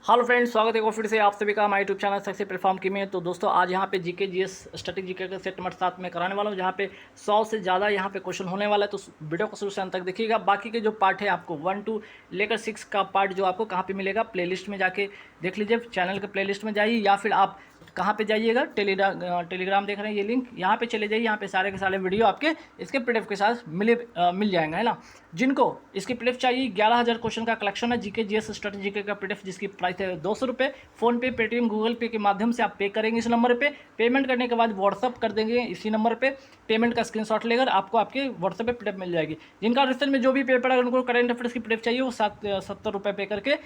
Hello friends, स्वागत है फिर से आप सभी का हमारे यूट्यूब चैनल सक्सेस प्लेटफॉर्म की में। तो दोस्तों आज यहाँ पे जीके जीएस स्टैटिक जीके का सेट नंबर 7 में कराने वाला हूँ, जहाँ पे 100 से ज़्यादा यहाँ पे क्वेश्चन होने वाला है। तो वीडियो को शुरू से अंत तक देखिएगा। बाकी के जो पार्ट है आपको 1 to लेकर 6 का पार्ट जो आपको कहाँ पे मिलेगा, प्लेलिस्ट में जाके देख लीजिए। चैनल के प्लेलिस्ट में जाइए या फिर आप कहाँ पे जाइएगा, टेलीग्राम देख रहे हैं ये लिंक, यहाँ पे चले जाइए। यहाँ पे सारे के सारे वीडियो आपके इसके पीडीएफ के साथ मिल जाएंगे, है ना। जिनको इसकी पीडीएफ चाहिए, 11,000 क्वेश्चन का कलेक्शन है जीके जीएस स्टैटिक जीके का पीडीएफ, जिसकी प्राइस है 200 रुपये। फ़ोनपे, पेटीएम, गूगल पे के माध्यम से आप पे करेंगे इस नंबर पे। पेमेंट करने के बाद व्हाट्सअप कर देंगे इसी नंबर पे। पेमेंट का स्क्रीनशॉट लेकर आपको आपके व्हाट्सएप पे पीडीएफ मिल जाएगी। जिनका रिसेंट में जो भी पेपर है, उनको करंट अफेयर्स की पीडीएफ चाहिए, वो 70 रुपये पे करके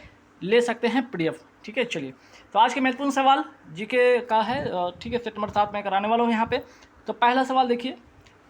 ले सकते हैं पीडीएफ। ठीक है, चलिए। तो आज के महत्वपूर्ण सवाल जीके का है, ठीक है, सेट नंबर 7 में कराने वाला हूँ यहाँ पे। तो पहला सवाल देखिए,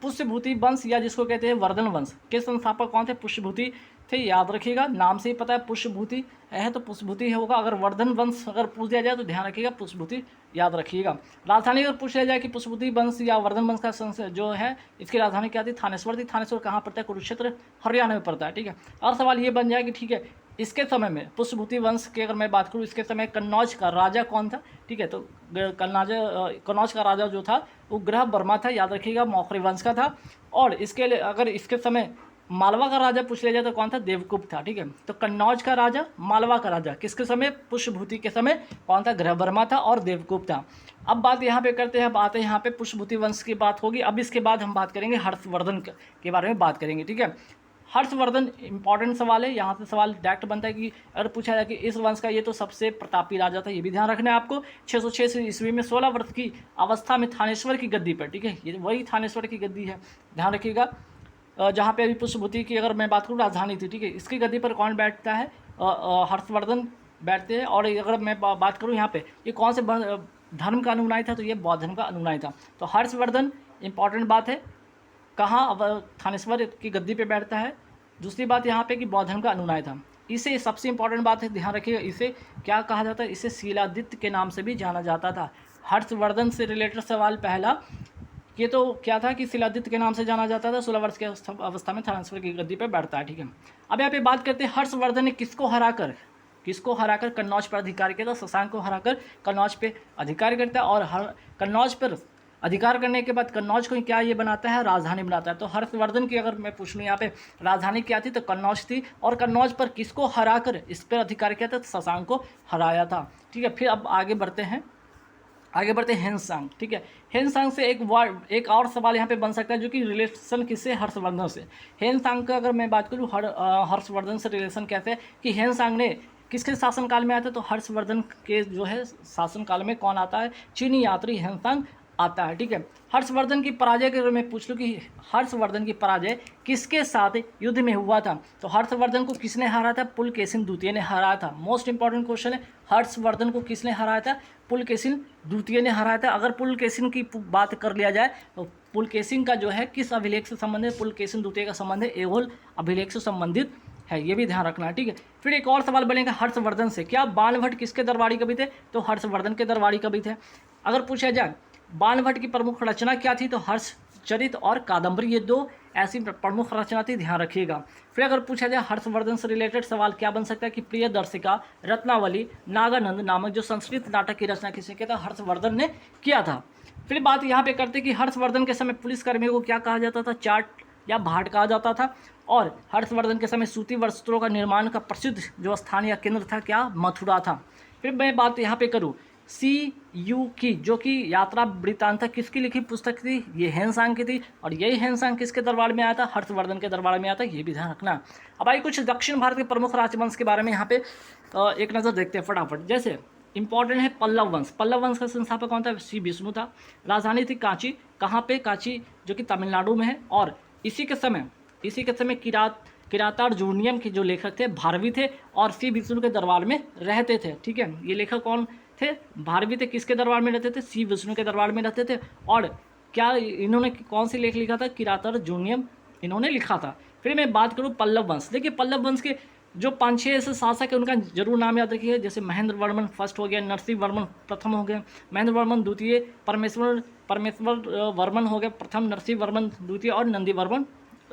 पुष्यभूति वंश या जिसको कहते हैं वर्धन वंश के संस्थापक कौन थे? पुष्यभूति थे, याद रखिएगा, नाम से ही पता है पुष्यभूति है तो पुष्यभूति होगा। अगर वर्धन वंश अगर पूछ दिया जाए तो ध्यान रखिएगा, पुष्यभूति याद रखिएगा। राजधानी अगर पूछ लिया जाए कि पुष्यभूति वंश या वर्धन वंश का जो है, इसकी राजधानी क्या थी? थानेश्वर थी। थानेश्वर कहाँ पड़ता है? कुरुक्षेत्र, हरियाणा में पड़ता है। ठीक है, और सवाल ये बन जाए कि ठीक है, इसके समय में पुष्यभूति वंश की अगर मैं बात करूँ, इसके समय कन्नौज का राजा कौन था? ठीक है, तो कन्नौज का राजा जो था वो ग्रह वर्मा था, याद रखिएगा, मौखरी वंश का था। और इसके लिए अगर इसके समय मालवा का राजा पूछ लिया जाए तो कौन था? देवगुप्त था। ठीक है, तो कन्नौज का राजा, मालवा का राजा किसके समय? पुष्यभूति के समय कौन था? ग्रह वर्मा था और देवगुप्त था। अब बात यहाँ पे करते हैं, बात है यहाँ पे पुष्यभूति वंश की बात होगी। अब इसके बाद हम बात करेंगे हर्षवर्धन के बारे में बात करेंगे। ठीक है, हर्षवर्धन इंपॉर्टेंट सवाल है। यहाँ से सवाल डायरेक्ट बनता है कि अगर पूछा जाए कि इस वंश का ये तो सबसे प्रतापी राजा था, ये भी ध्यान रखना है आपको। 606 ईस्वी में 16 वर्ष की अवस्था में थानेश्वर की गद्दी पर, ठीक है, ये वही थानेश्वर की गद्दी है, ध्यान रखिएगा। जहाँ पे अभी पुष्यभूति की अगर मैं बात करूँ, राजधानी थी। ठीक है, इसकी गद्दी पर कौन बैठता है? हर्षवर्धन बैठते हैं। और अगर मैं बात करूँ यहाँ पे, ये कौन से धर्म का अनुयायी था? तो ये बौद्ध धर्म का अनुयायी था। तो हर्षवर्धन इंपॉर्टेंट बात है, कहाँ? अब थानेश्वर की गद्दी पे बैठता है। दूसरी बात यहाँ पे कि बौद्ध धर्म का अनुयायी था। इसे सबसे इंपॉर्टेंट बात है, ध्यान रखिएगा, इसे क्या कहा जाता है? इसे शीलादित्य के नाम से भी जाना जाता था। हर्षवर्धन से रिलेटेड सवाल पहला, ये तो क्या था कि शीलादित्य के नाम से जाना जाता था। 16 वर्ष की अवस्था में थानेश्वर की गद्दी पर बैठता है। ठीक है, अब यहाँ पे बात करते हैं हर्षवर्धन ने किसको हराकर कन्नौज पर अधिकार किया था? शशांक को हराकर कन्नौज पे अधिकार करता है। और कन्नौज पर अधिकार करने के बाद कन्नौज को क्या ये बनाता है? राजधानी बनाता है। तो हर्षवर्धन की अगर मैं पूछ लूँ यहाँ पे, राजधानी क्या थी? तो कन्नौज थी। और कन्नौज पर किसको हराकर इस पर अधिकार किया था? तो शशांक को हराया था। ठीक है, फिर अब आगे बढ़ते हैं हेनसांग। ठीक है, हेनसांग से एक और सवाल यहाँ पे बन सकता है, जो कि रिलेशन किससे? हर्षवर्धन से। हेनसांग का अगर मैं बात करूँ हर्षवर्धन से रिलेशन कैसे है कि हेनसांग ने किसके शासनकाल में आता है? तो हर्षवर्धन के जो है शासनकाल में कौन आता है? चीनी यात्री हेनसांग आता है। ठीक है, हर्षवर्धन की पराजय के अगर मैं पूछ लूँ कि हर्षवर्धन की पराजय किसके साथ युद्ध में हुआ था? तो हर्षवर्धन को किसने हराया था? पुलकेशिन द्वितीय ने हराया था। मोस्ट इंपॉर्टेंट क्वेश्चन है, हर्षवर्धन को किसने हराया था? पुलकेशिन द्वितीय ने हराया था। अगर पुलकेशिन की बात कर लिया जाए तो पुलकेशिन का जो है किस अभिलेख से संबंधित? पुलकेशिन द्वितीय का संबंध है एहोल अभिलेख से संबंधित है, ये भी ध्यान रखना है। ठीक है, फिर एक और सवाल बनेगा हर्षवर्धन से, क्या बाणभट्ट किसके दरबारी कवि थे? तो हर्षवर्धन के दरबारी कवि थे। अगर पूछा जाए बाणभट्ट की प्रमुख रचना क्या थी? तो हर्षचरित और कादंबरी, ये दो ऐसी प्रमुख रचना थी, ध्यान रखिएगा। फिर अगर पूछा जाए हर्षवर्धन से रिलेटेड सवाल क्या बन सकता है कि प्रियदर्शिका, रत्नावली, नागानंद नामक जो संस्कृत नाटक की रचना किसने किया था? हर्षवर्धन ने किया था। फिर बात यहाँ पे करते कि हर्षवर्धन के समय पुलिसकर्मियों को क्या कहा जाता था? चाट या भाट कहा जाता था। और हर्षवर्धन के समय सूती वस्त्रों का निर्माण का प्रसिद्ध जो स्थान या केंद्र था, क्या? मथुरा था। फिर मैं बात यहाँ पे करूँ CU की, जो कि यात्रा वृत्तांत किसकी लिखी पुस्तक थी? ये हेनसांग की थी। और यही हेनसांग किसके दरबार में आया था? हर्षवर्धन के दरबार में आया था, ये भी ध्यान रखना। अब आइए कुछ दक्षिण भारत के प्रमुख राजवंश के बारे में यहाँ पे एक नज़र देखते हैं फटाफट। जैसे इंपॉर्टेंट है पल्लव वंश। पल्लव वंश का संस्थापक कौन था? श्री विष्णु था। राजधानी थी कांची, कहाँ पे? कांची जो कि तमिलनाडु में है। और इसी के समय किरातार्जुनियम के जो लेखक थे भारवी थे और श्री विष्णु के दरबार में रहते थे। ठीक है, ये लेखक कौन थे? भारवी थे। किसके दरबार में रहते थे? श्री विष्णु के दरबार में रहते थे। और क्या इन्होंने कौन सी लेख लिखा था? किरातार्जुनियम इन्होंने लिखा था। फिर मैं बात करूँ पल्लव वंश। देखिए पल्लव वंश के जो 5-6 ऐसे शासक है, उनका जरूर नाम याद रखिए। जैसे महेंद्र वर्मन फर्स्ट हो गया, नरसिंह वर्मन प्रथम हो गया, महेंद्र वर्मन द्वितीय, परमेश्वर वर्मन हो गया प्रथम, नरसिंह वर्मन द्वितीय और नंदी वर्मन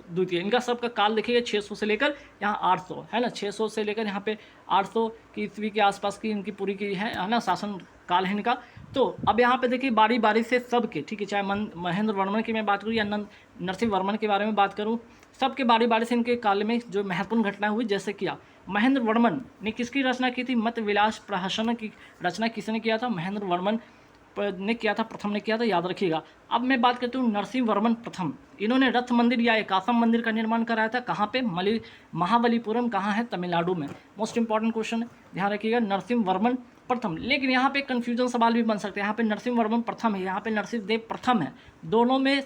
द्वितीय, इनका सबका काल देखिएगा 600 से लेकर यहाँ 800 है ना, 600 से लेकर यहाँ पे 800 की ईस्वी के आसपास की इनकी पूरी की है ना शासन काल है इनका। तो अब यहाँ पे देखिए बारी बारी से सबके, ठीक है, चाहे महेंद्र वर्मन की मैं बात करूँ या नरसिंह वर्मन के बारे में बात करूँ, सबके बारी बारी से इनके काल में जो महत्वपूर्ण घटनाएं हुई, जैसे किया महेंद्र वर्मन ने किसकी रचना की थी, मत विलास प्रहसन की रचना किसने किया था, महेंद्र वर्मन ने किया था, प्रथम ने किया था, याद रखिएगा। अब मैं बात करती हूँ नरसिंह वर्मन प्रथम, इन्होंने रथ मंदिर या एकासम मंदिर का निर्माण कराया था, कहाँ पे, महाबलीपुरम, कहाँ है, तमिलनाडु में। मोस्ट इंपॉर्टेंट क्वेश्चन है, ध्यान रखिएगा, नरसिंह वर्मन प्रथम। लेकिन यहाँ पे कन्फ्यूजन सवाल भी बन सकते हैं, यहाँ पे नरसिंह वर्मन प्रथम है, यहाँ पे नरसिंह देव प्रथम है, दोनों में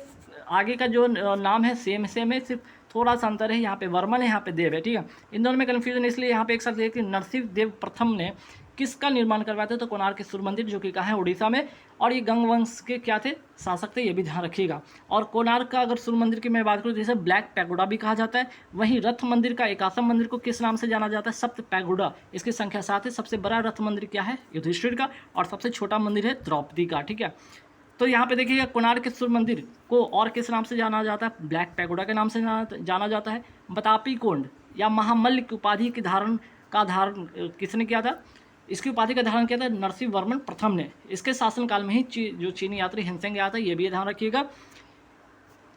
आगे का जो नाम है सेम है, सिर्फ थोड़ा सा अंतर है, यहाँ पे वर्मन है, यहाँ पे देव है, ठीक है। इन दोनों में कन्फ्यूजन इसलिए यहाँ पे एक साथ देखिए, नरसिंह देव प्रथम ने किसका निर्माण करवाया था, तो कोणार्क के सूर्य मंदिर, जो कि कहाँ है, उड़ीसा में, और ये गंग वंश के क्या थे, शासक थे, ये भी ध्यान रखिएगा। और कोणार्क का अगर सूर्य मंदिर की मैं बात करूँ, जैसे ब्लैक पैगोडा भी कहा जाता है, वहीं रथ मंदिर का एकासम मंदिर को किस नाम से जाना जाता है, सप्त पैगोडा, इसकी संख्या 7 है। सबसे बड़ा रथ मंदिर क्या है, युधिष्ठिर का, और सबसे छोटा मंदिर है द्रौपदी का, ठीक है। तो यहाँ पे देखिएगा कोणार्क के सूर्य मंदिर को और किस नाम से जाना जाता है, ब्लैक पैगोडा के नाम से जाना जाता है। बतापी कुंड या महामल्ल की उपाधि की धारण किसने किया था, इसकी उपाधि का धारण किया था नरसिंह वर्मन प्रथम ने। इसके शासनकाल में ही जो चीनी यात्री हिंसेंग आया था, ये भी ध्यान रखिएगा,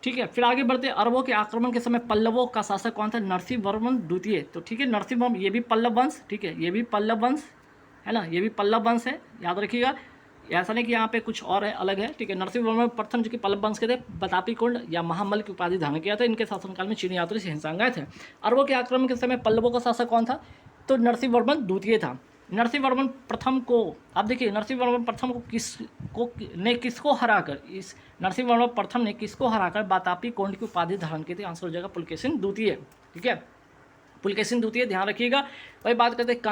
ठीक है। फिर आगे बढ़ते, अरबों के आक्रमण के समय पल्लवों का शासक कौन था, नरसिंह वर्मन द्वितीय। तो ठीक है, नरसिंह वर्मन, ये भी पल्लव वंश, ठीक है, ये भी पल्लव वंश है ना, ये भी पल्लव वंश है, याद रखिएगा, ऐसा नहीं कि यहाँ पे कुछ और है, अलग है, ठीक है। नरसिंह वर्मन प्रथम जो कि पल्लव वंश के थे, बतापी कुंड या महामल्ल की उपाधि धारण किया था, इनके शासनकाल में चीनी यात्री हिंसांग आए थे। अरबों के आक्रमण के समय पल्लवों का शासक कौन था, तो नरसिंह वर्मन द्वितीय था। नरसिंह वर्मन प्रथम को, अब देखिए नरसिंह वर्मन प्रथम को किसको हराकर, इस नरसिंह वर्मन प्रथम ने किसको हराकर बतापी कुंड की उपाधि धारण की थी, आंसर हो जाएगा पुलकेशिन द्वितीय, ठीक है, पुलकेशिन द्वितीय, ध्यान रखिएगा। वही बात करते हैं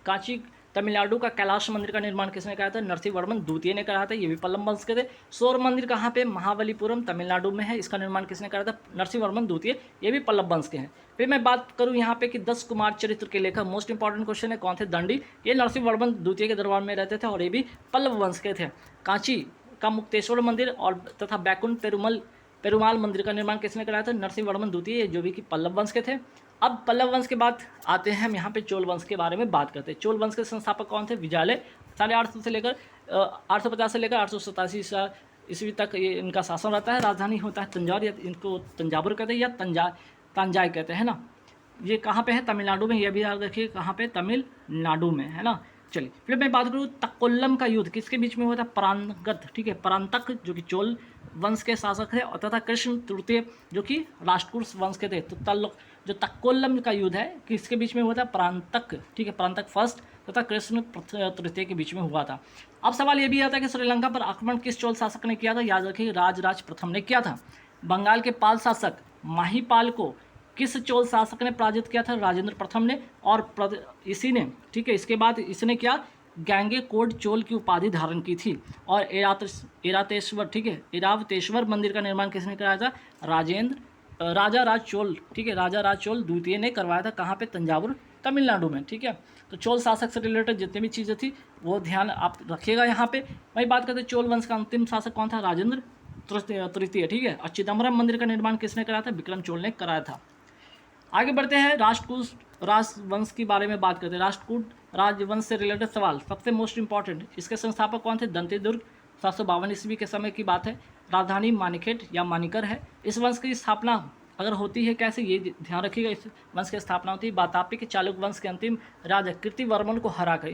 कांची तमिलनाडु का कैलाश मंदिर का निर्माण किसने कराया था, नरसिंह वर्मन द्वितीय ने कराया था, ये भी पल्लव वंश के थे। सौर मंदिर कहाँ पे, महाबलीपुरम तमिलनाडु में है, इसका निर्माण किसने कराया था, नरसिंह वर्मन द्वितीय, ये भी पल्लव वंश के हैं। फिर मैं बात करूँ यहाँ पे कि 10 कुमार चरित्र के लेखक, मोस्ट इंपॉर्टेंट क्वेश्चन है, कौन थे, दंडी, ये नरसिंह वर्मन द्वितीय के दरबार में रहते थे और ये भी पल्लव वंश के थे। कांची का मुक्तेश्वर मंदिर और तथा बैकुंठ पेरुमाल मंदिर का निर्माण किसने कराया था, नरसिंह वर्मन द्वितीय, जो भी कि पल्लव वंश के थे। अब पल्लव वंश के बाद आते हैं हम यहाँ पे चोल वंश के बारे में बात करते हैं। चोल वंश के संस्थापक कौन थे, विजयालय, 850 से लेकर 850 से लेकर 887 ईस्वी तक ये इनका शासन रहता है। राजधानी होता है तंजौर, या इनको तंजावुर कहते हैं या तंजाई कहते हैं ना। ये कहाँ पे है, तमिलनाडु में, ये भी याद रखिए कहाँ पे, तमिलनाडु में, है ना। चलिए फिर मैं बात करूँ तक्कोलम का युद्ध किसके बीच में हुआ था, परांगत, ठीक है, परांतक जो कि चोल वंश के शासक थे, और तथा कृष्ण तृतीय जो कि राष्ट्रकूट वंश के थे। तो जो तक्कोलम का युद्ध है किसके बीच में हुआ था, परांतक, ठीक है, परांतक फर्स्ट तथा कृष्ण तृतीय के बीच में हुआ था। अब सवाल ये भी आता है कि श्रीलंका पर आक्रमण किस चोल शासक ने किया था, याद रखिए राजराज प्रथम ने किया था। बंगाल के पाल शासक माहीपाल को किस चोल शासक ने पराजित किया था, राजेंद्र प्रथम ने, और इसी ने, ठीक है, इसके बाद इसने क्या, गैंगेकोड चोल की उपाधि धारण की थी। और एरातेश्वर, ठीक है, एरावतेश्वर मंदिर का निर्माण किसने कराया था, राजा राज चोल, ठीक है, राजा राज चोल द्वितीय ने करवाया था, कहाँ पे, तंजावुर तमिलनाडु में, ठीक है। तो चोल शासक से रिलेटेड जितनी भी चीज़ें थी वो ध्यान आप रखिएगा यहाँ पे। वही बात करते हैं चोल वंश का अंतिम शासक कौन था, राजेंद्र तृतीय, ठीक है। और चिदम्बरम मंदिर का निर्माण किसने कराया था, विक्रम चोल ने कराया था। आगे बढ़ते हैं राष्ट्रकूट राजवंश के बारे में बात करते हैं। राष्ट्रकूट राजवंश से रिलेटेड सवाल, सबसे मोस्ट इंपॉर्टेंट, इसके संस्थापक कौन थे, दंतेदुर्ग, 752 ईस्वी के समय की बात है। राजधानी मानिखेट या मानिकर है। इस वंश की स्थापना अगर होती है कैसे, ये ध्यान रखिएगा, इस वंश की स्थापना होती है वातापी के चालुक्य वंश के अंतिम राजा कीर्तिवर्मन को हराकर,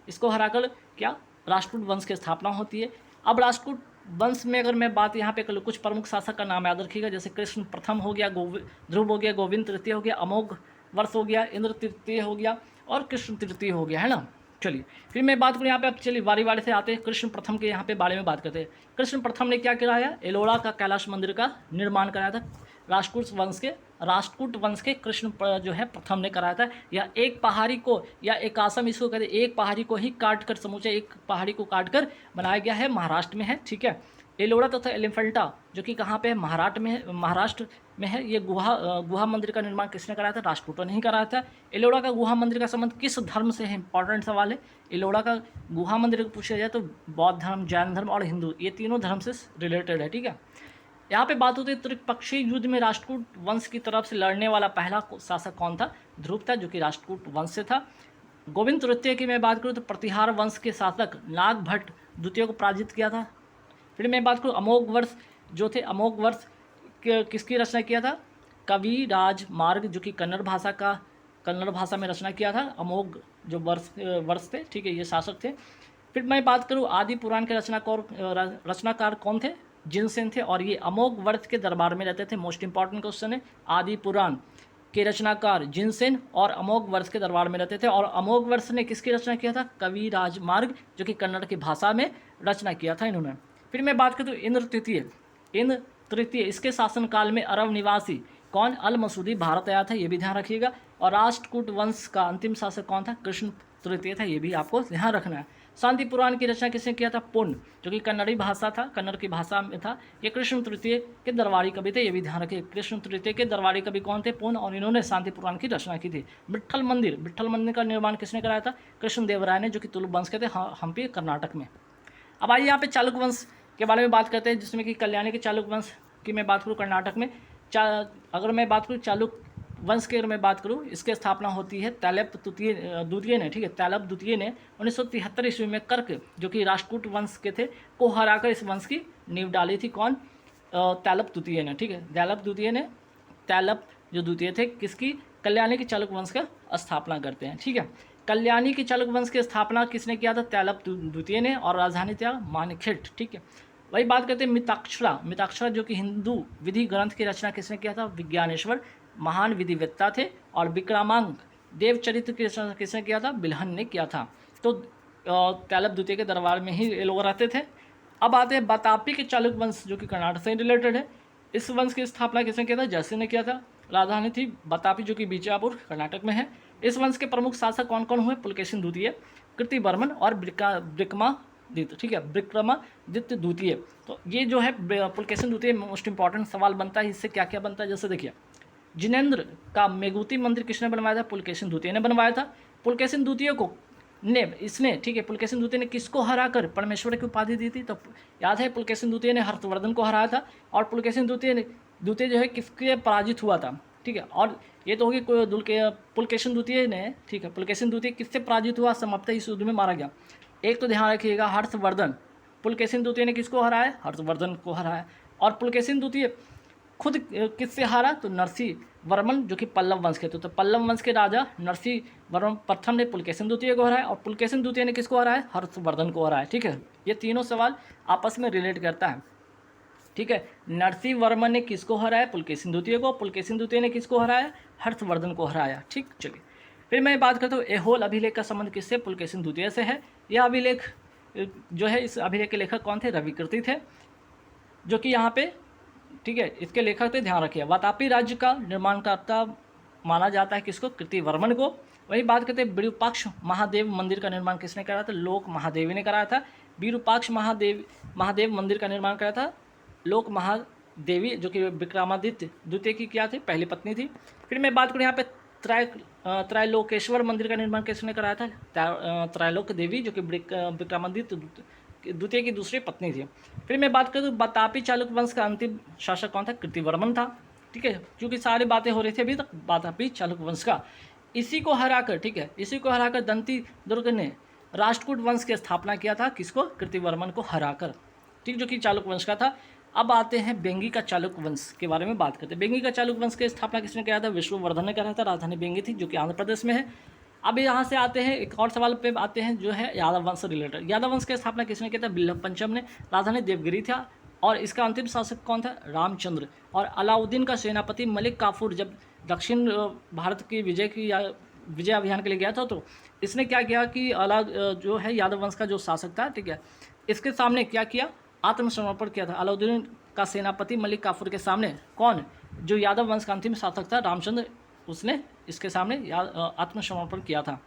इसको हराकर क्या, राष्ट्रकूट वंश की स्थापना होती है। अब राष्ट्रकूट वंश में अगर मैं बात यहाँ पे कर लूँ, कुछ प्रमुख शासक का नाम याद रखिएगा, जैसे कृष्ण प्रथम हो गया, ध्रुव हो गया, गोविंद तृतीय हो गया, अमोघ वर्ष हो गया, इंद्र तृतीय हो गया और कृष्ण तृतीय हो गया, है ना। चलिए फिर मैं बात करूँ यहाँ पे, अब चलिए बारी बारी से आते हैं कृष्ण प्रथम के यहाँ पे बारे में बात करते हैं। कृष्ण प्रथम ने क्या कराया, एलोरा का कैलाश मंदिर का निर्माण कराया था। राष्ट्रकूट वंश के कृष्ण जो है प्रथम ने कराया था। या एक पहाड़ी को, या एक आसम इसको कहते हैं, एक पहाड़ी को ही काट कर, समूचे एक पहाड़ी को काट कर बनाया गया है, महाराष्ट्र में है, ठीक है। एलोरा तथा एलिफेंटा जो कि कहाँ पे है, महाराष्ट्र में है। ये गुहा मंदिर का निर्माण किसने कराया था, राष्ट्रकूटों ने ही कराया था। एलोरा का गुहा मंदिर का संबंध किस धर्म से है, इंपॉर्टेंट सवाल है। एलोरा का गुहा मंदिर को पूछा जाए तो बौद्ध धर्म, जैन धर्म और हिंदू, ये तीनों धर्म से रिलेटेड है, ठीक है। यहाँ पे बात होती है त्रिपक्षीय युद्ध में राष्ट्रकूट वंश की तरफ से लड़ने वाला पहला शासक कौन था? ध्रुव था, जो कि राष्ट्रकूट वंश से था। गोविंद तृतीय की मैं बात करूँ तो प्रतिहार वंश के शासक नागभट्ट द्वितीय को पराजित किया था। फिर मैं बात करूँ अमोघ वर्ष जो थे, अमोघ वर्ष किसकी रचना किया था? कवि राजमार्ग, जो कि कन्नड़ भाषा में रचना किया था। अमोघ जो वर्ष थे, ठीक है, ये शासक थे। फिर मैं बात करूँ आदि पुराण के रचनाकार कौन थे? जिनसेन थे, और ये अमोघ वर्ष के दरबार में रहते थे। मोस्ट इंपॉर्टेंट क्वेश्चन है। आदि पुराण के रचनाकार जिनसेन और अमोघ वर्ष के दरबार में रहते थे। और अमोघ वर्ष ने किसकी रचना किया था? कवि राजमार्ग, जो कि कन्नड़ की भाषा में रचना किया था इन्होंने। फिर मैं बात करूँ इंद्र तृतीय इसके शासनकाल में अरब निवासी कौन? अल मसूदी भारत आया था, ये भी ध्यान रखिएगा। और राष्ट्रकूट वंश का अंतिम शासक कौन था? कृष्ण तृतीय था, ये भी आपको ध्यान रखना है। शांति पुराण की रचना किसने किया था? पुण्य, जो कि कन्नड़ी भाषा था, कन्नड़ की भाषा में था। ये कृष्ण तृतीय के दरबारी कवि थे, ये भी ध्यान रखिए। कृष्ण तृतीय के दरबारी कवि कौन थे? पुण्य, और इन्होंने शांति पुराण की रचना की थी। विट्ठल मंदिर का निर्माण किसने कराया था? कृष्ण देव राय ने, जो कि तुलुप वंश के थे, हम्पी कर्नाटक में। अब आइए यहाँ पे चालुक्य वंश के बारे में बात करते हैं, जिसमें कि कल्याणी के चालुक्य वंश की मैं बात करूँ कर्नाटक में। अगर मैं बात करूँ चालुक्य वंश की, अगर मैं बात करूँ, इसकी स्थापना होती है तैलप द्वितीय ने, ठीक है, तैलप द्वितीय ने 1973 ईस्वी में कर्क, जो कि राष्ट्रकूट वंश के थे, को हराकर इस वंश की नींव डाली थी। कौन? तैलप द्वितीय ने, ठीक है, तैलप जो द्वितीय थे, किसकी? कल्याणी के चालुक्य वंश का स्थापना करते हैं, ठीक है। कल्याणी के चालुक्य वंश की स्थापना किसने किया था? तैलप द्वितीय ने, और राजधानी था मानेखेट, ठीक है। वही बात करते हैं मिताक्षरा, जो कि हिंदू विधि ग्रंथ की रचना किसने किया था? विज्ञानेश्वर, महान विधिवेत्ता थे। और विक्रमांक देवचरित्र की रचना किसने किया था? बिल्हन ने किया था। तो तैलप द्वितीय के दरबार में ही ये लोग रहते थे। अब आते हैं बतापी के चालुक्य वंश, जो कि कर्नाटक से रिलेटेड है। इस वंश की स्थापना किसने किया था? जयसिंह ने किया था। राजधानी थी बतापी, जो कि बीजापुर कर्नाटक में है। इस वंश के प्रमुख शासक कौन कौन हुए? पुलकेशिन द्वितीय, कीर्तिवर्मन और विक्रमादित्य, ठीक है, विक्रमादित्य द्वितीय। तो ये जो है पुलकेशिन द्वितीय, मोस्ट इंपॉर्टेंट सवाल बनता है, इससे क्या क्या बनता है, जैसे देखिए जिनेंद्र का मेघूती मंदिर किसने बनवाया था? पुलकेशिन द्वितीय ने बनवाया था। पुलकेशिन द्वितीय को ठीक है, पुलकेशिन द्वितीय ने किसको हराकर परमेश्वर की उपाधि दी थी? तो याद है, पुलकेशिन द्वितीय ने हर्षवर्धन को हराया था। और पुलकेशिन द्वितीय जो है किसके पराजित हुआ था, ठीक है। और ये तो होगी पुलकेशिन द्वितीय ने, ठीक है, पुलकेशिन द्वितीय किससे पराजित हुआ? समाप्त इस युद्ध में मारा गया। एक तो ध्यान रखिएगा, हर्षवर्धन, पुलकेशिन द्वितीय ने किसको हराया? हर्षवर्धन को हराया। और पुलकेशिन द्वितीय खुद किससे हारा? तो नरसिंह वर्मन, जो कि पल्लव वंश के थे। तो पल्लव वंश के राजा नरसिंह वर्मन प्रथम ने पुलकेशिन द्वितीय को हराया, और पुलकेशिन द्वितीय ने किसको हराया? हर्षवर्धन को हराया, ठीक है। ये तीनों सवाल आपस में रिलेट करता है, ठीक है। नरसिंह वर्मन ने किसको हराया? पुलकेशिन द्वितीय को। पुलकेशिन द्वितीय ने किसको हराया? हर्षवर्धन को हराया, ठीक। चलिए फिर मैं बात करता हूँ एहोल अभिलेख का संबंध किससे? पुलकेशिन द्वितीय से है। यह अभिलेख जो है, इस अभिलेख के लेखक कौन थे? रविकृति थे, जो कि यहाँ पे, ठीक है, इसके लेखक पे ध्यान रखिए। वातापी राज्य का निर्माणकर्ता माना जाता है किसको? कीर्तिवर्मन को। वही बात करते हैं विरूपाक्ष महादेव मंदिर का निर्माण किसने कराया था? लोक महादेवी ने कराया था। विरूपाक्ष महादेव मंदिर का निर्माण कराया था लोक महादेवी, जो कि विक्रमादित्य द्वितीय की क्या थी? पहली पत्नी थी। फिर मैं बात करूँ यहाँ पे त्रैलोकेश्वर मंदिर का निर्माण किसने कराया था? त्रैलोक देवी, जो कि विक्रमादित्य द्वितीय की दूसरी पत्नी थी। फिर मैं बात करूँ बतापी चालुक्य वंश का अंतिम शासक कौन था? कीर्तिवर्मन था, ठीक है। क्योंकि सारी बातें हो रही थी अभी तक बतापी चालुक्य वंश का। इसी को हराकर, ठीक है, इसी को हराकर दंती दुर्ग ने राष्ट्रकूट वंश की स्थापना किया था। किसको? कीर्तिवर्मन को हराकर, ठीक, जो कि चालुक्य वंश का था। अब आते हैं बेंगी का चालुक्य वंश के बारे में बात करते हैं। बेंगी का चालुक्य वंश की स्थापना किसने किया था? विष्णुवर्धन ने कराया था। राजधानी बेंगी थी, जो कि आंध्र प्रदेश में है। अब यहाँ से आते हैं एक और सवाल पे आते हैं, जो है यादव वंश से रिलेटेड। यादव वंश की स्थापना किसने किया था? बिल्लभ पंचम ने। राजधानी देवगिरी था, और इसका अंतिम शासक कौन था? रामचंद्र। और अलाउद्दीन का सेनापति मलिक काफूर जब दक्षिण भारत की विजय अभियान के लिए गया था, तो इसने क्या किया कि जो है यादव वंश का जो शासक था, ठीक है, इसके सामने क्या किया? आत्मसमर्पण किया था। अलाउद्दीन का सेनापति मलिक काफूर के सामने कौन? जो यादव वंश का अंतिम शासक था रामचंद्र, उसने इसके सामने आत्मसमर्पण किया था।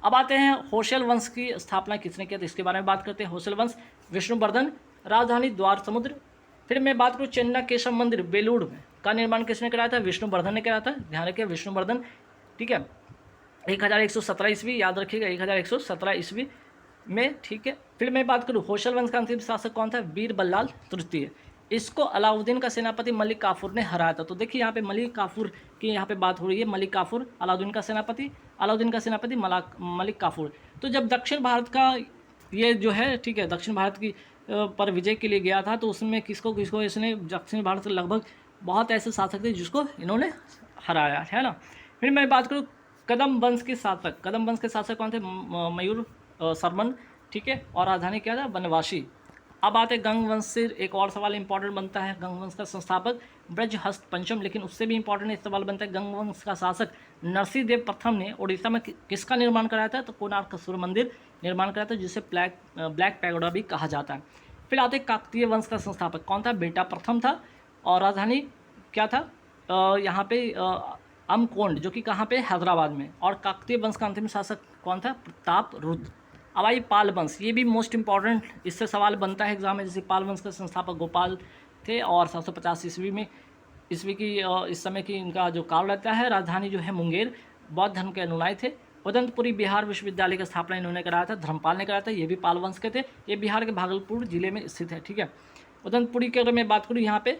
अब आते हैं होशल वंश की स्थापना किसने किया था, इसके बारे में बात करते हैं। होशल वंश विष्णुवर्धन, राजधानी द्वार समुद्र। फिर मैं बात करूँ चेन्ना केशव मंदिर बेलूर में का निर्माण किसने कराया था? विष्णुवर्धन ने कराया था। ध्यान रखिए विष्णुवर्धन, ठीक है। 1117 ईस्वी, याद रखिएगा 1117 ईस्वी में, ठीक है। फिर मैं बात करूँ होशल वंश का अंतिम शासक कौन था? वीर बल्लाल तृतीय। इसको अलाउद्दीन का सेनापति मलिक काफूर ने हराया था। तो देखिए यहाँ पे मलिक काफूर की यहाँ पे बात हो रही है। मलिक काफूर अलाउद्दीन का सेनापति मलिक काफूर। तो जब दक्षिण भारत का ये जो है, ठीक है, दक्षिण भारत की पर विजय के लिए गया था, तो उसमें किसको किसको इसने दक्षिण भारत के लगभग बहुत ऐसे शासक थे जिसको इन्होंने हराया है ना। फिर मैं बात करूँ कदम वंश के शासक कौन थे? मयूर शर्मन, ठीक है, और राजधानी क्या था? बनवासी। अब आते गंग वंश से एक और सवाल इंपॉर्टेंट बनता है। गंग वंश का संस्थापक ब्रजहस्त पंचम, लेकिन उससे भी इंपॉर्टेंट एक सवाल बनता है, गंग वंश का शासक नरसिंह देव प्रथम ने उड़ीसा में किसका निर्माण कराया था? तो कोणार्क सूर्य मंदिर निर्माण कराया था, जिसे ब्लैक पैगोडा भी कहा जाता है। फिर आते काकतीय वंश का संस्थापक कौन था? बेटा प्रथम था, और राजधानी क्या था? यहाँ पे अमकोंड, जो कि कहाँ पे? हैदराबाद में। और काकतीय वंश का अंतिम शासक कौन था? प्रताप रुद्र। अब आई पाल वंश, ये भी मोस्ट इंपॉर्टेंट, इससे सवाल बनता है एग्जाम में। जैसे पाल वंश के संस्थापक गोपाल थे, और 750 ईस्वी की इस समय की इनका जो काल रहता है। राजधानी जो है मुंगेर, बौद्ध धर्म के अनुयायी थे। उदंतपुरी बिहार विश्वविद्यालय की स्थापना इन्होंने कराया था, धर्मपाल ने कराया था, ये भी पाल वंश के थे। ये बिहार के भागलपुर जिले में स्थित है, ठीक है। उदंतपुरी की अगर मैं बात करूँ यहाँ पे,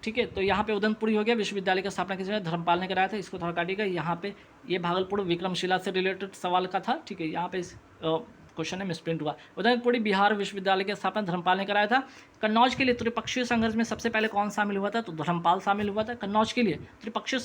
ठीक है, तो यहाँ पे उदंतपुरी हो गया। विश्वविद्यालय की स्थापना किसने? धर्मपाल ने कराया था। इसको थोड़ा काटिएगा। यहाँ पे ये भागलपुर विक्रमशिला से रिलेटेड सवाल का था, ठीक है। यहाँ पे क्वेश्चन है मिसप्रिंट हुआ। उदंतपुरी बिहार विश्वविद्यालय की स्थापना धर्मपाल ने कराया था। कन्नौज के लिए त्रिपक्षीय संघर्ष में सबसे पहले कौन शामिल हुआ था? तो धर्मपाल शामिल हुआ था कन्नौज के लिए। त्रिपक्षीय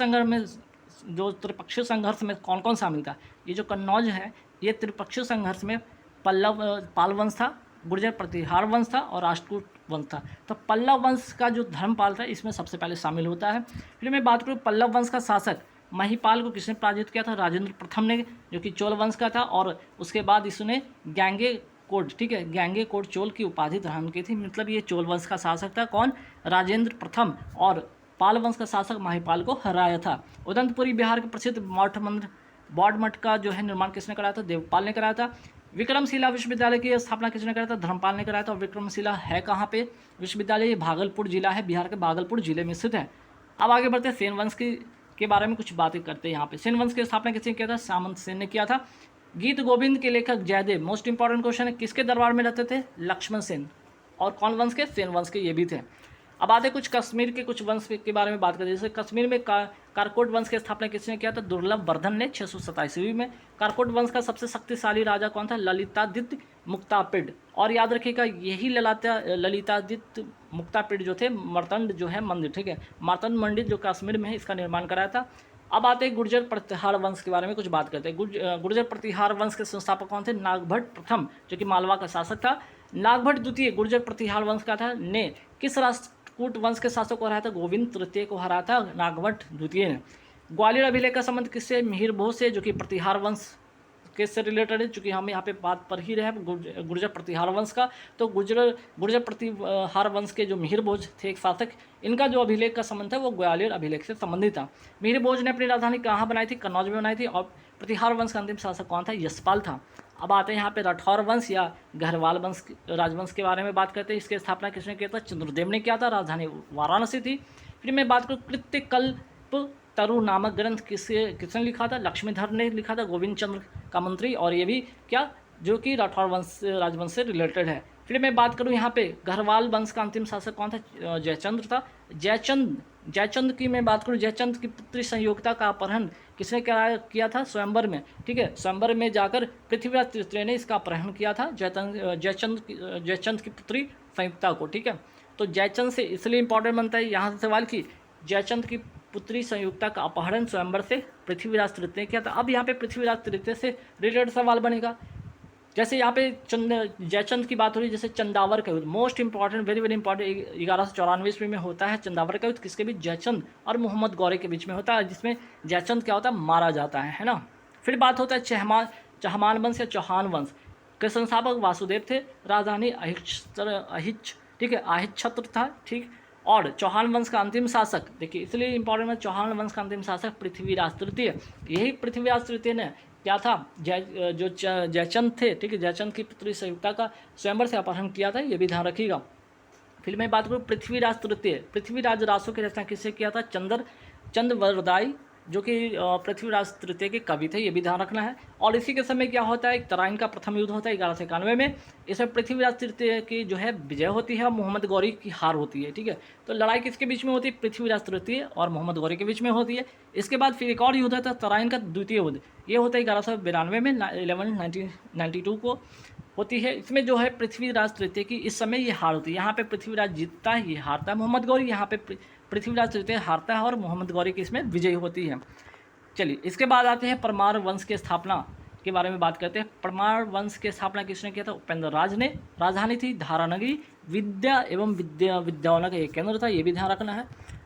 संघर्ष में कौन कौन शामिल था? ये जो कन्नौज है, ये त्रिपक्षीय संघर्ष में पाल वंश था, गुर्जर प्रतिहार वंश था, और राष्ट्रकूट वंश था। तो पल्लव वंश का जो धर्मपाल था, इसमें सबसे पहले शामिल होता है। फिर मैं बात करूँ पल्लव वंश का शासक महिपाल को किसने पराजित किया था? राजेंद्र प्रथम ने, जो कि चोल वंश का था। और उसके बाद इसने गैंगेकोट, ठीक है, गैंगेकोट चोल की उपाधि धारण की थी। मतलब ये चोल वंश का शासक था। कौन? राजेंद्र प्रथम। और पाल वंश का शासक महिपाल को हराया था। उदंतपुरी बिहार के प्रसिद्ध बौद्ध मठ का जो है निर्माण किसने कराया था? देवपाल ने कराया था। विक्रमशिला विश्वविद्यालय की स्थापना किसने कराया था? धर्मपाल ने कराया था। और विक्रमशिला है कहाँ पे विश्वविद्यालय? ये भागलपुर जिला है, बिहार के भागलपुर जिले में स्थित है। अब आगे बढ़ते हैं, सेन वंश के बारे में कुछ बातें करते हैं। यहाँ पे सेन वंश की स्थापना किसने किया था? सामंत सेन ने किया था। गीत गोविंद के लेखक जयदेव, मोस्ट इंपॉर्टेंट क्वेश्चन है, किसके दरबार में रहते थे? लक्ष्मण सेन। और कौन वंश के? सेन वंश के ये भी थे। अब आते कुछ कश्मीर के कुछ वंश के बारे में बात करें। जैसे कश्मीर में कारकोट वंश की स्थापना किसने किया था? दुर्लभ वर्धन ने 627 ईस्वी में। कारकोट वंश का सबसे शक्तिशाली राजा कौन था? ललितादित्य मुक्तापिड। और याद रखिएगा, यही ललितादित्य मुक्तापिड जो थे, मर्तंड जो है मंदिर, ठीक है, मार्तंड मंदिर जो कश्मीर में है, इसका निर्माण कराया था। अब आते हैं गुर्जर प्रतिहार वंश के बारे में कुछ बात करते हैं। गुर्जर प्रतिहार वंश के संस्थापक कौन थे? नागभट्ट प्रथम, जो कि मालवा का शासक था। नागभट्ट द्वितीय गुर्जर प्रतिहार वंश का था, ने किस राष्ट्रकूट वंश के शासक को हराया था? गोविंद तृतीय को हराया था नागभट्ट द्वितीय ने। ग्वालियर अभिलेख का संबंध किससे? मिहिर भोज से, जो कि प्रतिहार वंश किससे रिलेटेड है? चूँकि हम यहाँ पे बात पर ही रहे गुर्जर प्रतिहार वंश का, तो गुर्जर प्रतिहार वंश के जो मिहिर भोज थे एक शासक, इनका जो अभिलेख का संबंध है वो ग्वालियर अभिलेख से संबंधित था। मिहिर भोज ने अपनी राजधानी कहाँ बनाई थी? कन्नौज में बनाई थी। और प्रतिहार वंश का अंतिम शासक कौन था? यशपाल था। अब आते हैं यहाँ पे राठौर वंश या गहरवाल वंश राजवंश के बारे में बात करते हैं। इसकी स्थापना किसने किया था? चंद्रदेव ने किया था। राजधानी वाराणसी थी। फिर मैं बात करूँ कृत्यकल्प तरु नामक ग्रंथ किसने लिखा था? लक्ष्मीधर ने लिखा था, गोविंद चंद्र का मंत्री। और ये भी क्या, जो कि राठौर वंश राजवंश से रिलेटेड है। फिर मैं बात करूँ यहाँ पे गहरवाल वंश का अंतिम शासक कौन था? जयचंद्र था। जयचंद की मैं बात करूँ, जयचंद की पुत्री संयोगिता का अपहरण किसने किया था? स्वयंवर में, ठीक है, स्वयंवर में जाकर पृथ्वीराज तृतीय ने इसका अपहरण किया था, जयचंद की पुत्री संयुक्ता को, ठीक है। तो जयचंद से इसलिए इंपॉर्टेंट बनता है यहाँ से सवाल की जयचंद की पुत्री संयुक्ता का अपहरण स्वयंवर से पृथ्वीराज तृतीय ने किया था। अब यहाँ पे पृथ्वीराज तृतीय से रिलेटेड सवाल बनेगा। जैसे यहाँ पे जयचंद की बात हो रही है, जैसे चंदावर का युद्ध, most important, very very important, 1194 ईस्वी में होता है चंदावर का युद्ध। किसके बीच? जयचंद और मोहम्मद गौरी के बीच में होता है, जिसमें जयचंद क्या होता है? मारा जाता है ना। फिर बात होता है चहमान वंश या चौहान वंश के संस्थापक वासुदेव थे। राजधानी अहिच्छ, ठीक है, अहिच्छत्र था, ठीक। और चौहान वंश का अंतिम शासक, देखिए इसलिए इंपॉर्टेंट है, चौहान वंश का अंतिम शासक पृथ्वीराज तृतीय। यही पृथ्वीराज तृतीय ने क्या था? जयचंद थे, ठीक है, जयचंद की पुत्री संयुक्ता का स्वयंवर से अपहरण किया था, ये भी ध्यान रखिएगा। फिर मैं बात करूँ पृथ्वीराज तृतीय, पृथ्वीराज रासो की रचना किससे किया था? चंद्रवरदाई जो कि पृथ्वीराज तृतीय के कवि थे, ये भी ध्यान रखना है। और इसी के समय क्या होता है, तराइन का प्रथम युद्ध होता है 1191 में। इसमें पृथ्वीराज तृतीय की जो है विजय होती है और मोहम्मद गौरी की हार होती है। ठीक है, तो लड़ाई किसके बीच में होती है, पृथ्वीराज तृतीय और मोहम्मद गौरी के बीच में होती है। इसके बाद फिर एक और युद्ध होता है तराइन का द्वितीय युद्ध, ये होता है 1192 में 1192 को होती है। इसमें जो है पृथ्वीराज तृतीय की इस समय ये हार होती है। यहाँ पे पृथ्वीराज जीतता है, ये हारता है मोहम्मद गौरी, यहाँ पे पृथ्वीराज तृतीय हारता है और मोहम्मद गौरी की इसमें विजयी होती है। चलिए, इसके बाद आते हैं परमार वंश की स्थापना के बारे में बात करते हैं। परमार वंश की स्थापना किसने किया था, उपेंद्र राज ने। राजधानी थी धारानगरी, विद्या एवं विद्याओं का एक केंद्र था, ये भी ध्यान रखना है।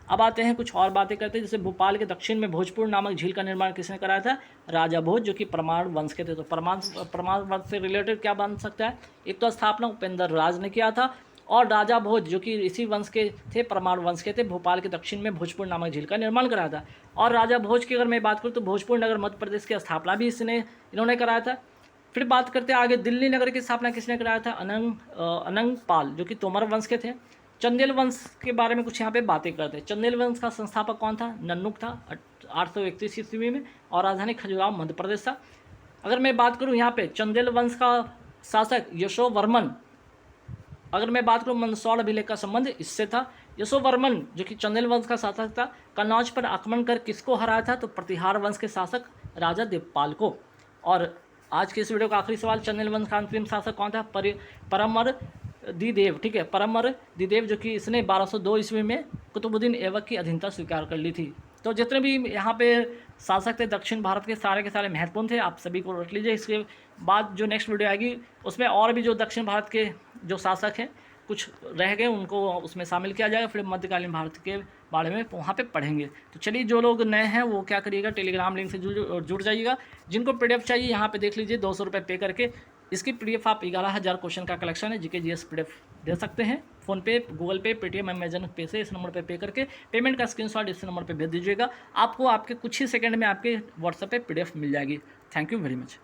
अब आते हैं कुछ और बातें करते हैं, जैसे भोपाल के दक्षिण में भोजपुर नामक झील का निर्माण किसने कराया था, राजा भोज, जो कि परमार वंश के थे। तो परमार वंश से रिलेटेड क्या बन सकता है, एक तो स्थापना उपेंद्र राज ने किया था, और राजा भोज जो कि इसी वंश के थे, परमार वंश के थे, भोपाल के दक्षिण में भोजपुर नामक झील का निर्माण कराया था। और राजा भोज की अगर मैं बात करूँ तो भोजपुर नगर मध्य प्रदेश की स्थापना भी इन्होंने कराया था। फिर बात करते हैं आगे, दिल्ली नगर की स्थापना किसने कराया था, अनंग पाल, जो कि तोमर वंश के थे। चंदेल वंश के बारे में कुछ यहाँ पे बातें करते हैं। चंदेल वंश का संस्थापक कौन था, नन्नुक था 831 ईस्वी में, और राजधानी खजुराहो मध्य प्रदेश था। अगर मैं बात करूँ यहाँ पे चंदेल वंश का शासक यशोवर्मन, अगर मैं बात करूँ मंदसौर अभिलेख का संबंध इससे था। यशोवर्मन जो कि चंदेल वंश का शासक था, कन्नौज पर आक्रमण कर किसको हराया था, तो प्रतिहार वंश के शासक राजा देवपाल को। और आज के इस वीडियो का आखिरी सवाल, चंदेल वंश का अंतिम शासक कौन था, परमर दिदेव। ठीक है, परमर दिदेव, जो कि इसने 1202 ईस्वी में कुतुबुद्दीन ऐबक की अधीनता स्वीकार कर ली थी। तो जितने भी यहाँ पे शासक थे दक्षिण भारत के सारे महत्वपूर्ण थे, आप सभी को रख लीजिए। इसके बाद जो नेक्स्ट वीडियो आएगी उसमें और भी जो दक्षिण भारत के जो शासक हैं कुछ रह गए उनको उसमें शामिल किया जाएगा। फिर मध्यकालीन भारत के बारे में वहाँ पे पढ़ेंगे। तो चलिए, जो लोग नए हैं वो क्या करिएगा, टेलीग्राम लिंक से जुड़ जाइएगा। जिनको PDF चाहिए यहाँ पे देख लीजिए, 200 रुपये पे करके इसकी PDF आप 11,000 क्वेश्चन का कलेक्शन है, GK GS PDF दे सकते हैं। फ़ोनपे, गूगल पे, पेटीएम, अमेजन पे से इस नंबर पे करके पेमेंट का स्क्रीनशॉट इस नंबर पे भेज दीजिएगा। आपको आपके कुछ ही सेकंड में आपके व्हाट्सएप पे PDF मिल जाएगी। Thank you very much.